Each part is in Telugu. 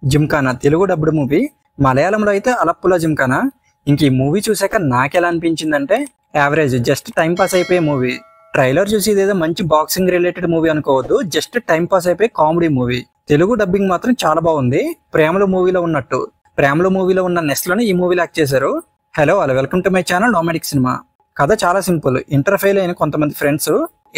జిమ్ఖానా తెలుగు డబ్బుడ్ మూవీ, మలయాళంలో అయితే అలప్పుల జిమ్ఖానా. ఇంక ఈ మూవీ చూసాక నాకెలా అనిపించిందంటే యావరేజ్, జస్ట్ టైం పాస్ అయిపోయే మూవీ. ట్రైలర్ చూసి ఇదేదో మంచి బాక్సింగ్ రిలేటెడ్ మూవీ అనుకోవద్దు, జస్ట్ టైం పాస్ అయిపోయే కామెడీ మూవీ. తెలుగు డబ్బింగ్ మాత్రం చాలా బాగుంది, ప్రేమలో మూవీలో ఉన్నట్టు. ప్రేమలో మూవీలో ఉన్న నెస్ట్లను ఈ మూవీలో యాక్ట్ చేశారు. Hello all, welcome to my channel nomadic cinema. కథ చాలా సింపుల్. ఇంటర్ ఫెయిల్ అయిన కొంతమంది ఫ్రెండ్స్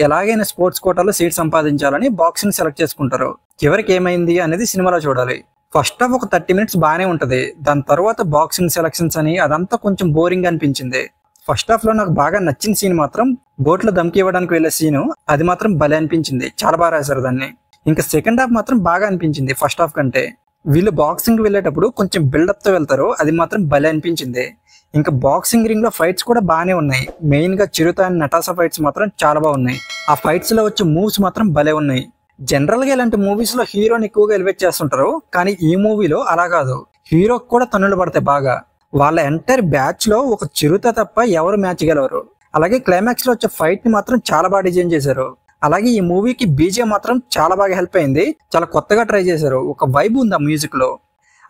ఎలాగైనా స్పోర్ట్స్ కోటాలో సీట్ సంపాదించాలని బాక్సింగ్ సెలెక్ట్ చేసుకుంటారు. చివరికి ఏమైంది అనేది సినిమాలో చూడాలి. ఫస్ట్ హాఫ్ ఒక 30 minutes బాగానే ఉంటది. దాని తర్వాత బాక్సింగ్ సెలక్షన్స్ అని అదంతా కొంచెం బోరింగ్ అనిపించింది. ఫస్ట్ హాఫ్ లో నాకు బాగా నచ్చిన సీన్ మాత్రం బోట్లో దమ్కి ఇవ్వడానికి వెళ్ళే సీను. అది మాత్రం భలే అనిపించింది, చాలా బాగా రాశారు దాన్ని. ఇంకా సెకండ్ హాఫ్ మాత్రం బాగా అనిపించింది ఫస్ట్ హాఫ్ కంటే. వీళ్ళు బాక్సింగ్ వెళ్ళేటప్పుడు కొంచెం బిల్డప్ తో వెళ్తారు, అది మాత్రం భలే అనిపించింది. ఇంకా బాక్సింగ్ రింగ్ లో ఫైట్స్ కూడా బాగానే ఉన్నాయి. మెయిన్ గా చిరుత అండ్ నటాసా ఫైట్స్ మాత్రం చాలా బాగున్నాయి. ఆ ఫైట్స్ లో వచ్చే మూవ్స్ మాత్రం భలే ఉన్నాయి. జనరల్ గా ఇలాంటి మూవీస్ లో హీరోని ఎక్కువగా ఎలివేట్ చేస్తుంటారు, కానీ ఈ మూవీలో అలా కాదు. హీరోకి కూడా తన్నులు పడతాయి బాగా. వాళ్ళ ఎంటైర్ బ్యాచ్ లో ఒక చిరుత తప్ప ఎవరు మ్యాచ్ గెలవరు. అలాగే క్లైమాక్స్ లో వచ్చే ఫైట్ ని మాత్రం చాలా బాగా డిజైన్ చేశారు. అలాగే ఈ మూవీకి బీజిఎం మాత్రం చాలా బాగా హెల్ప్ అయింది. చాలా కొత్తగా ట్రై చేశారు, ఒక వైబ్ ఉంది ఆ మ్యూజిక్ లో.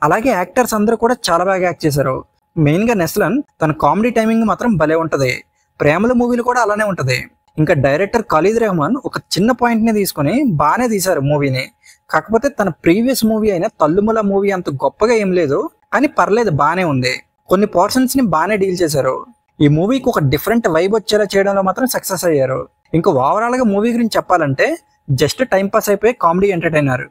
అలాగే యాక్టర్స్ అందరూ కూడా చాలా బాగా యాక్ట్ చేశారు. మెయిన్ గా నెస్లన్ తన కామెడీ టైమింగ్ మాత్రం భలే ఉంటది. ప్రేమల మూవీలు కూడా అలానే ఉంటది. ఇంకా డైరెక్టర్ ఖలీద్ రెహమాన్ ఒక చిన్న పాయింట్ ని తీసుకుని బాగానే తీశారు మూవీని. కాకపోతే తన ప్రీవియస్ మూవీ అయిన తల్లుమల మూవీ అంత గొప్పగా ఏం లేదు, కానీ పర్లేదు, బాగానే ఉంది. కొన్ని పోర్షన్స్ ని బాగానే డీల్ చేశారు. ఈ మూవీకి ఒక డిఫరెంట్ వైబ్ వచ్చేలా చేయడంలో మాత్రం సక్సెస్ అయ్యారు. ఇంకా ఓవరాల్ గా మూవీ గురించి చెప్పాలంటే జస్ట్ టైం పాస్ అయిపోయి కామెడీ ఎంటర్టైనర్.